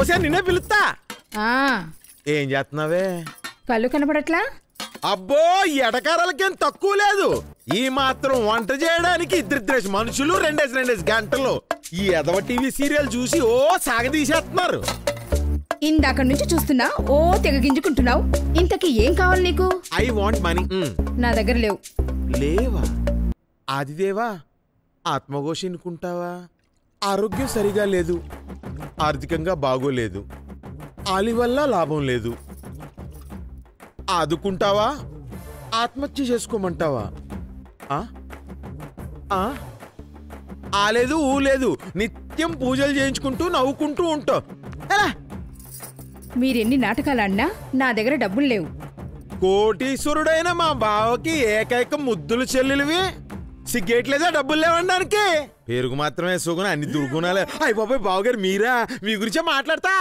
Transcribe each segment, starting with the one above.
ఓసే నిన్నే పిలుస్తా. ఏం చేస్తున్నావే? కళ్ళు కనపడట్లా? అబ్బో ఎడకారాలకేం తక్కువ లేదు. ఈ మాత్రం వంట చేయడానికి ఇద్దరిద్దరేసి మనుషులు 2 గంటలు ఈ ఎదవ టీవీ సీరియల్ చూసి ఓ సాగదీసేస్తున్నారు. ఇందాక నుంచి చూస్తున్నా ఓ తెగ గింజుకుంటున్నావు. ఇంతకీ ఏం కావాలి నీకు? I want money. నా దగ్గర లేవు. లేవా? ఆదిదేవా ఆత్మఘోష ఎన్నుకుంటావా? ఆరోగ్యం సరిగా లేదు, ఆర్థికంగా బాగోలేదు, ఆలి వల్ల లాభం లేదు. ఆదుకుంటావా? ఆత్మహత్య చేసుకోమంటావా? ఆలేదు ఊ లేదు, నిత్యం పూజలు చేయించుకుంటూ నవ్వుకుంటూ ఉంటావు. మీరెన్ని నాటకాలన్నా నా దగ్గర డబ్బులు లేవు. కోటీశ్వరుడైన మా బావకి ఏకైక ముద్దులు చెల్లెలివి, సిగ్గేట్లేదా డబ్బులు లేవడానికి? పేరుకు మాత్రమే సుగుణ, అన్ని దుర్గుణాలే. అయ్య బాబాయ్ బావగారు మీరా? మీ గురించే మాట్లాడతా.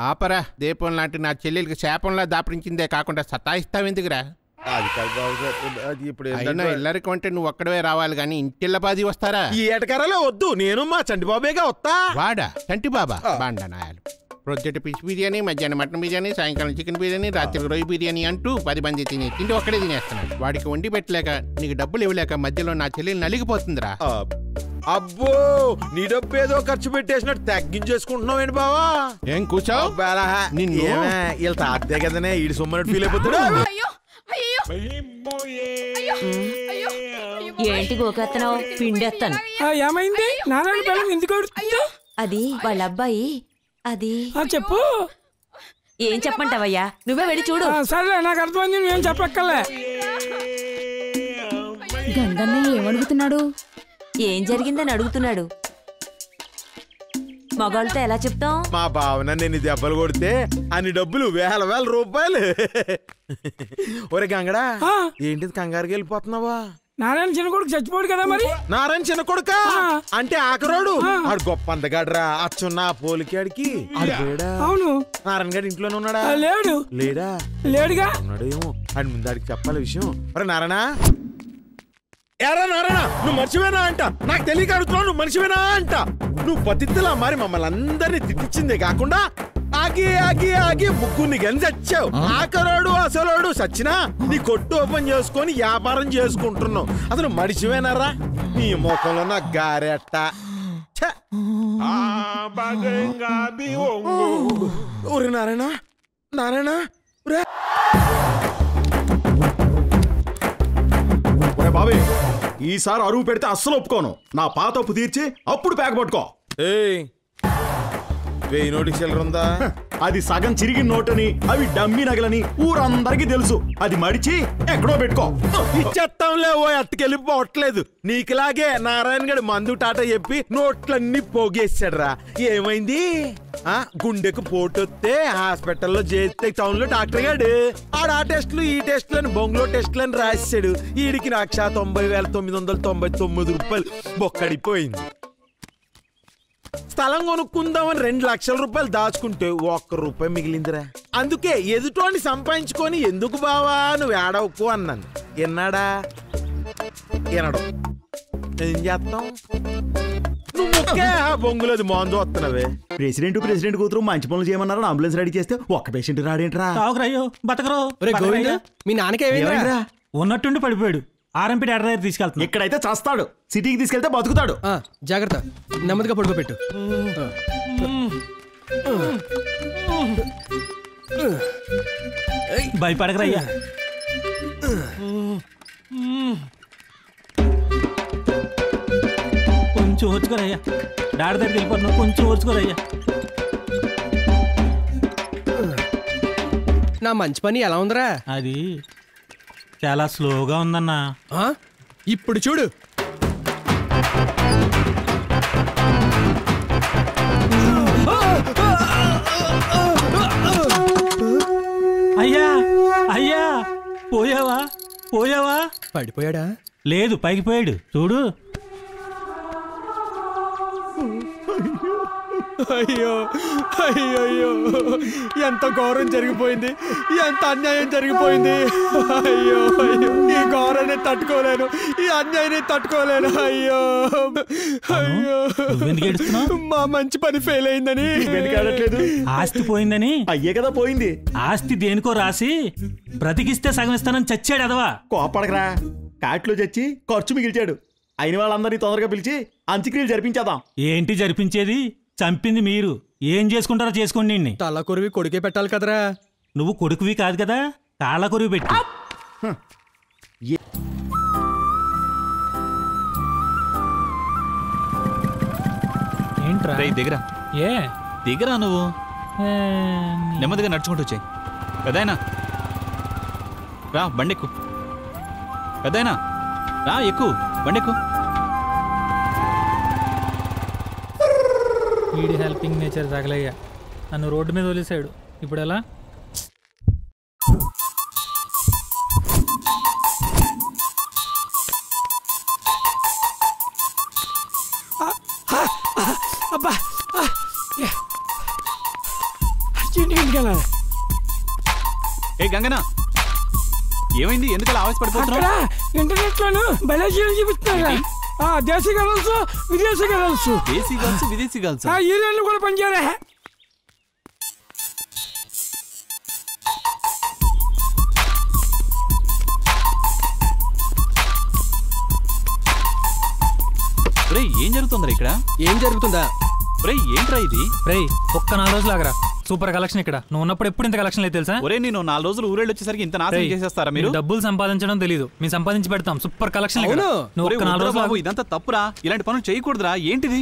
ఆపరా, దీపం లాంటి నా చెల్లెలికి శాపంలా దాపరించిందే కాకుండా సతాయిస్తావెందుకురా? అది కాదు బావగారు, అది ఇప్పుడు ఇల్లరికి అంటే నువ్వు ఒక్కడవే రావాలి గాని ఇంటిల్లబాది వస్తారా? ఈ ఏటకారాలే వద్దు, నేను మా చంటిబాబేగా వస్తా. వాడా చంటి బాబా? బాండనాయాలు. ప్రొద్దుట ఫిష్ బిర్యానీ, మధ్యాహ్నం మటన్ బిర్యానీ, సాయంకాలం చికెన్ బిర్యానీ, రాత్రి రొయ్య బిర్యానీ అంటూ 10 మంది తిండి ఒక్కడే తినేస్తున్నాడు. వాడికి వండి పెట్టలేక, నీకు డబ్బులు ఇవ్వలేక మధ్యలో నా చెల్లెలు నలిగిపోతుందిరా. అబ్బో నీ డబ్బు ఏదో ఖర్చు పెట్టేసినట్టు తగ్గించేసుకుంటున్నావు ఏంటి బావా? ఏం కూర్చోవు? వీళ్ళ తాతే కదనే ఈడు సొమ్మనట్టు ఫీల్ అయిపోతాడు. ఏంటి గోకెత్తనావు? పిండెత్తాను. ఏమైంది? నారాయణ పిల్లలు ఎందుకు? అది వాళ్ళ అబ్బాయి. అది చెప్పు. ఏం చెప్పంటావయ్యా? నువ్వే వెళ్ళి చూడు. సరే నాకు అర్థమైంది, నువ్వేం చెప్పక్కర్లే. గంగన్నయ్య ఏమడుగుతున్నాడు? ఏం జరిగిందని అడుగుతున్నాడు. మగాళ్ళతో ఎలా చెప్తాం? మా భావన నేను దెబ్బలు కొడితే అన్ని డబ్బులు వేల రూపాయలు. ఒరే గంగడా, ఏంటిది కంగారుకి వెళ్ళిపోతున్నావా? నారాయణ చిన్న కొడుకు చచ్చిపోడు కదా మరి. నారాయణ చిన్న కొడుక అంటే ఆకరోడు, ఆడు గొప్ప అందగాడ్రా, అచ్చున్న పోలికాడికి. అవును, నారాయణ గారి ఇంట్లోనే ఉన్నాడా? లేడు. లేడా? లేడుగా. ఉన్నాడు ఏమో. అని ముందాడికి చెప్పాలి విషయం. ఒరే నారాయణ, ఎరా నారాయణ నువ్వు మర్చిపోయినా అంట, నాకు తెలియక అడుగుతున్నావు, నువ్వు మర్చిపోయినా అంట. నువ్వు పతిత్తులా మరి మమ్మల్ని అందరినీ తిట్టించిందే కాకుండా ఆగి ఆగి ఆగి ముగ్గురిని గని చచ్చావు. ఆకరోడు అసలోడు సచ్చినా నీ కొట్టు ఓపెన్ చేసుకొని వ్యాపారం చేసుకుంటున్నావు. అసలు మడిచిపోయినారా? నీ ముఖంలో నా గారెట్ట. ఊరి నారాయణ, నారాయణ బాబే, ఈసారి అరువు పెడితే అస్సలు ఒప్పుకోను. నా పాత అప్పు తీర్చి అప్పుడు ప్యాక్ పట్టుకో. 1000 నోటికి చిల్లర ఉందా? అది సగం చిరిగిన నోటని, అవి డమ్మి నగలని ఊరందరికీ తెలుసు. అది మడిచి ఎక్కడో పెట్టుకో. ఇచ్చేస్తాంలే, ఓ అట్టుకెళ్ళిపోవట్లేదు. నీకులాగే నారాయణ గడి మందు టాటా చెప్పి నోట్లన్నీ పోగేసాడు రా. ఏమైంది? గుండెకు పోటొస్తే హాస్పిటల్లో చేస్తే టౌన్ లో డాక్టర్ గాడు ఆ టెస్టులు ఈ టెస్టులు అని బొంగులో టెస్టులు అని రాశాడు. ఈడికి 1,90,999 రూపాయలు బొక్కడిపోయింది. స్థలం కొనుక్కుందామని 2 లక్షల రూపాయలు దాచుకుంటే 1 రూపాయి మిగిలిందిరా. అందుకే ఎదుటోని సంపాదించుకొని ఎందుకు బావా నువ్వు ఏడవకు అన్నాను. ఎన్నాడా? ఎనడం. ఏం చేస్తాం? నువ్వు ముక్కే బొంగులేదు మందు వస్తున్నావే. ప్రెసిడెంట్ కూతురు మంచి పనులు చేయమన్నారు, అంబులెన్స్ రెడీ చేస్తే ఒక్క పేషెంట్ రాడేంట్రా? బతకరో మీ నాన్నకే ఉన్నట్టుండి పడిపోయాడు. ఆర్ఎంపీ డాక్టర్ దగ్గర తీసుకెళ్తాను. ఇక్కడైతే చస్తాడు, సిటీకి తీసుకెళ్తే బతుకుతాడు. జాగ్రత్త, నెమ్మదిగా పడుకోబెట్టు. భయపడకరయ్యా. కొంచెం ఓర్చుకోరయ్యా. డాక్టర్ దగ్గరికి వెళ్ళిపోతున్నావు, కొంచెం ఓర్చుకోరయ్యా. నా మంచి పని ఎలా ఉందిరా? అది చాలా స్లోగా ఉందన్నా. ఇప్పుడు చూడు. అయ్యా అయ్యా, పోయావా పోయావా? పడిపోయాడా? లేదు, పైకి పోయాడు చూడు. అయ్యో అయ్యో అయ్యో, ఎంత ఘోరం జరిగిపోయింది, ఎంత అన్యాయం జరిగిపోయింది. అయ్యో అయ్యో, ఈ ఘోరాన్ని తట్టుకోలేను, ఈ అన్యాయాన్ని తట్టుకోలేను. అయ్యో అయ్యో, నువ్వెందుకు ఏడుస్తున్నావు? మా మంచి పని ఫెయిల్ అయిందని. వెనకాడట్లేదు. ఆస్తి పోయిందని. అయ్యే కదా పోయింది. ఆస్తి దేనికో రాసి బ్రతికిస్తే సగం ఇస్తానని చచ్చాడు అదవా. కోపడకరా, కాట్లో చచ్చి ఖర్చు మిగిల్చాడు. అయిన వాళ్ళందరినీ తొందరగా పిలిచి అంత్యక్రియలు జరిపించేద్దాం. ఏంటి జరిపించేది? చంపింది మీరు. ఏం చేసుకుంటారో చేసుకోండి. తల కొరివి కొడుకే పెట్టాలి కదరా. నువ్వు కొడుకువి కాదు కదా, కాళ్ళ కొరివి పెట్టి. ఏంట్రా దిగరా? ఏ దిగరా? నువ్వు నెమ్మదిగా నడుచుకుంటూ వచ్చాయి. పెదాయనా రా, బండెక్కు. పెదాయనా రా, ఎక్కు, బండెక్కు. వీడి హెల్పింగ్ నేచర్ తగలయ్యా, నన్ను రోడ్డు మీద వదిలేశాడు. ఇప్పుడు ఎలా? ఏ గంగనా, ఏమైంది? ఎందుకలా ఆవేశపడిపోతున్నా? ఇంటర్నెట్ లోను బలేజీలు చూపిస్తున్నా. దేశీ గర్ల్స్, విదేశీ గర్ల్స్. దేశీ గర్ల్స్, విదేశీ గర్ల్స్ ఈ రెండు కూడా పనిచేయలే. ఏం జరుగుతుందా ఇక్కడ? ఏం జరుగుతుందా? ఏంట్రా ఇది? ఒక్క 4 రోజులు ఆగరా, సూపర్ కలెక్షన్ ఇక్కడ. నువ్వు ఉన్నప్పుడు ఎప్పుడు ఇంత కలెక్షన్ లేదు తెలుసా? ఒరే, నేను 4 రోజులు ఊరేళ్ళు వచ్చేసరికి ఇంత నాశనం చేసేస్తారా మీరు? డబ్బులు సంపాదించడం తెలీదు, మేము సంపాదించి పెడతాం. Super collection. నువ్వు ఒక్క 4 రోజులు బాబు, ఇదంతా తప్పురా. ఇలాంటి పనులు చేయకూడదురా. ఏంటిది?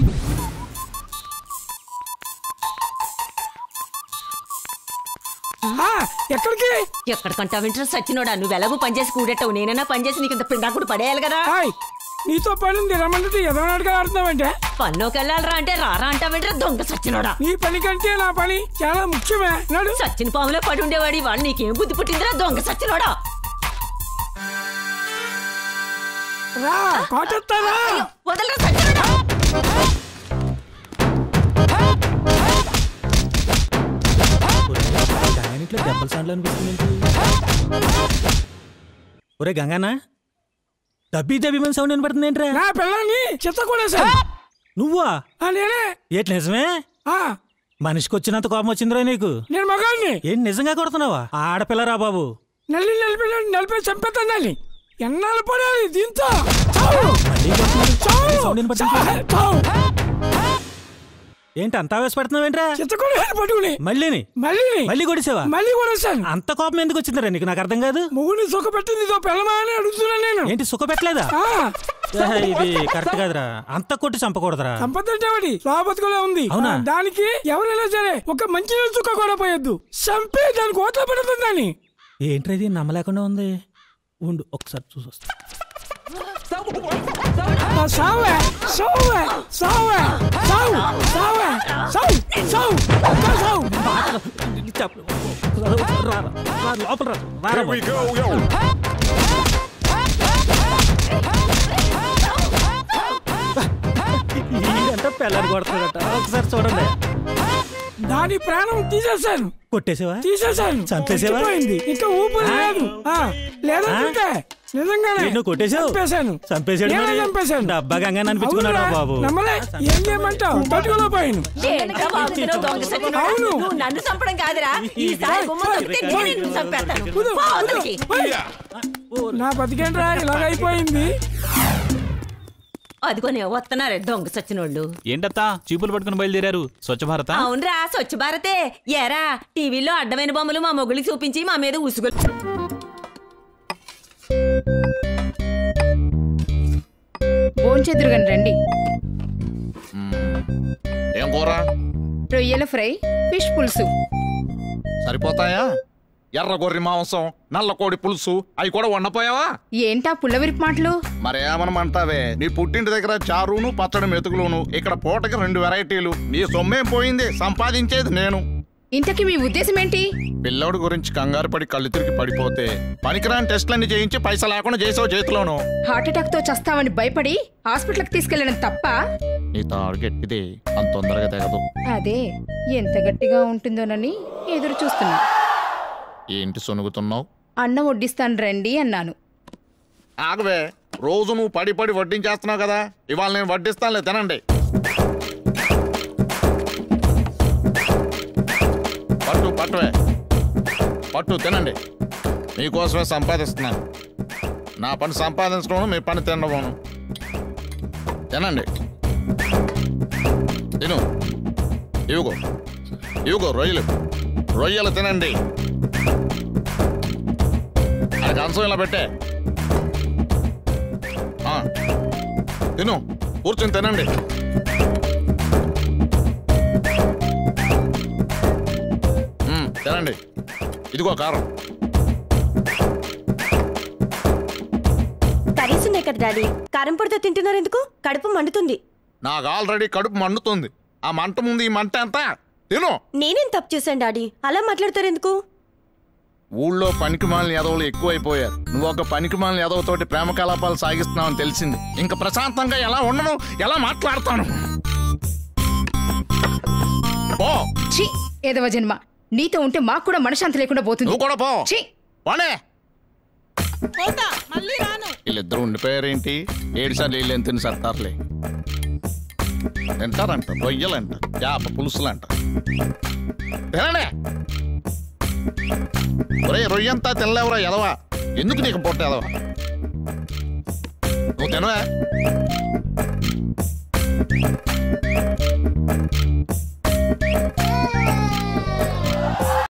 ఎక్కడికి? ఎక్కడికంటా వింటారు సచ్చినోడా? నువ్వు ఎలాగో పనిచేసి కూడెట్టావు, నేనైనా పనిచేసి నీకు ఇంత పిండాకుడు పడేయాలి కదా. నీతో పని ఉంది, రమ్మంటే ఎదవనాడుగా ఆడుతున్నావంటే. పన్నోకి వెళ్ళాలరా అంటే రారా అంటావేంట్రా దొంగ సచ్చినోడా? నీ పని కంటే నా పని చాలా ముఖ్యమే. సచ్చిన పాములో పడి ఉండేవాడి వాళ్ళు నీకేం బుద్ధి పుట్టిందిరా దొంగ సచ్చినోడా? వదలరా సచ్చినోడా. దెబ్బల సౌండ్లు అనిపిస్తుంది. ఒరే గంగానా, దబ్బి దబ్బిమని సౌండ్ వినపడుతుంది ఏంట్రా? నా పిల్లని చెత్త కూడా సార్. నువ్వా? నేనే. ఏంటి నిజమే? మనిషికి వచ్చినంత కోపం వచ్చిందిరా నీకు? నేను మగాన్ని. ఏంటి నిజంగా కొడుతున్నావా? ఆడపిల్లరా బాబు. నలిపి చంపేతాన్ని. ఎన్నాళ్ళు పడాలి దీంతో? ఏంటి అంత ఆవేశపడుతున్నావేంట్రా? పట్టుకుని మళ్ళీ కొడిసావా? మళ్ళీ కొడేసాను. అంత కోపం ఎందుకు వచ్చిందిరా నీకు? నాకు అర్థం కాదు. మొగుడిని సుఖ పెట్టింది పెళ్ళమా అని అడుగుతున్నా నేను. ఏంటి సుఖ పెట్టలేదా? ఇది కరెక్ట్ కాదురా, అంత కొట్టి చంపకూడదురా. చంపదంటే బతుకులో ఉంది. అవునా? దానికి ఎవరైనా సరే ఒక మంచి చుక్క కూడా పోయొద్దు, చంపి దానికి ఓట్ల పెడుతుందని. ఏంట్రా ఇది నమ్మలేకుండా ఉంది. ఉండు ఒకసారి చూసొస్తా. పిల్లలు కొడుతున్నట ఒకసారి చూడండి. దాని ప్రాణం తీసేశాను. కొట్టేసావా? తీసేశాను. చంపేసావా? ఇంకా ఊపిరి లేదు. లేదంటే నిజంగానే నువ్వు కొట్టేసావు? చంపేశాడు. డబ్బా గంగా అనిపించుకున్నాడు బాబు. ఏం చేయమంటావు? పట్టుకోలో పోయాను. అవును, నన్ను చంపడం కాదురా, నా బతికేంట్రా ఇలాగైపోయింది. అదిగోనే వస్తున్నారే దొంగ సచ్చినోళ్ళు. ఏంటత్తా చీపులు పట్టుకుని బయలుదేరారు? స్వచ్ఛ భారత? అవునరా, స్వచ్ఛ భారతే. ఏరా టీవీలో అడ్డమైన బొమ్మలు మా మొగుళ్ళకి చూపించి మా మీద ఉసుగు. భోంచెదురుగని రండి. ఏం కూర? రొయ్యల ఫ్రై, ఫిష్ పులుసు. సరిపోతాయా? ఎర్ర గొర్రె మాంసం, నల్ల కోడి పులుసు అవి కూడా వండపోయావా? ఏంటా పుల్లవిరిపి మాటలు? మరేమనమంటావే, నీ పుట్టింటి దగ్గర చారును పచ్చడి మెతుకులును, ఇక్కడ పూటకి 2 వెరైటీలు. నీ సొమ్మేం పోయింది, సంపాదించేది నేను. ఇంతకీ మీ ఉద్దేశం ఏంటి? పిల్లోడి గురించి కంగారు పడి కళ్ళు తిరిగి పడిపోతే పనికిరాని టెస్టులన్నీ చేయించి పైసా లేకుండా చేసావు చేతిలోను. హార్ట్ అటాక్ తో చస్తావని భయపడి హాస్పిటల్కి తీసుకెళ్లడం తప్ప నీ తాడు గట్టిది అంత తొందరగా తెగదు. అదే ఎంత గట్టిగా ఉంటుందోనని ఎదురు చూస్తున్నా. ఏంటి సొనుగుతున్నావు? అన్నం వడ్డిస్తాను రండి అన్నాను. ఆగవే, రోజు నువ్వు పడి పడి వడ్డించేస్తున్నావు కదా, ఇవాళ నేను వడ్డిస్తానులే, తినండి. పట్టువే పట్టు, తినండి. మీకోసమే సంపాదిస్తున్నాను. నా పని సంపాదించడం, మీ పని తినడం. తినండి, తిను. ఇవిగో రొయ్యలు తినండి. అది కంచం ఇలా పెట్టే. తిను, కూర్చొని తినండి. తినండి. ఇదిగో కారం. కర్రీస్ ఉన్నాయి కదా డాడీ, కారం పొడితో తింటున్నారు ఎందుకు? కడుపు మండుతుంది. నాకు ఆల్రెడీ కడుపు మండుతుంది. ఆ మంట ముందు ఈ మంట ఎంత? తిను. నేనేం తప్పు చేశాను డాడీ, అలా మాట్లాడతారు ఎందుకు? ఊళ్ళో పనికిమాలిన ఎదవలు ఎక్కువైపోయారు. నువ్వు ఒక పనికిమాలిన ఎదవతోటి ప్రేమ కలాపాలు సాగిస్తున్నావని తెలిసింది. ఇంకా ప్రశాంతంగా ఎలా ఉండను, ఎలా మాట్లాడతాను? ఏదవ జన్మ, నీతో ఉంటే మాకు కూడా మనశ్శాంతి లేకుండా పోతుంది. నువ్వు కూడా పో. వీళ్ళిద్దరు ఉండిపోయారేంటి? 7 సార్లు వీళ్ళు ఎంత సర్తారులే. తింటారంట, రొయ్యలంట, చేప పులుసులంట. తినండి. ఒరే, రొయ్యంతా తినలేవురా ఎదవా. ఎందుకు నీకు పొట్ట ఎదవా? నువ్వు తినవా?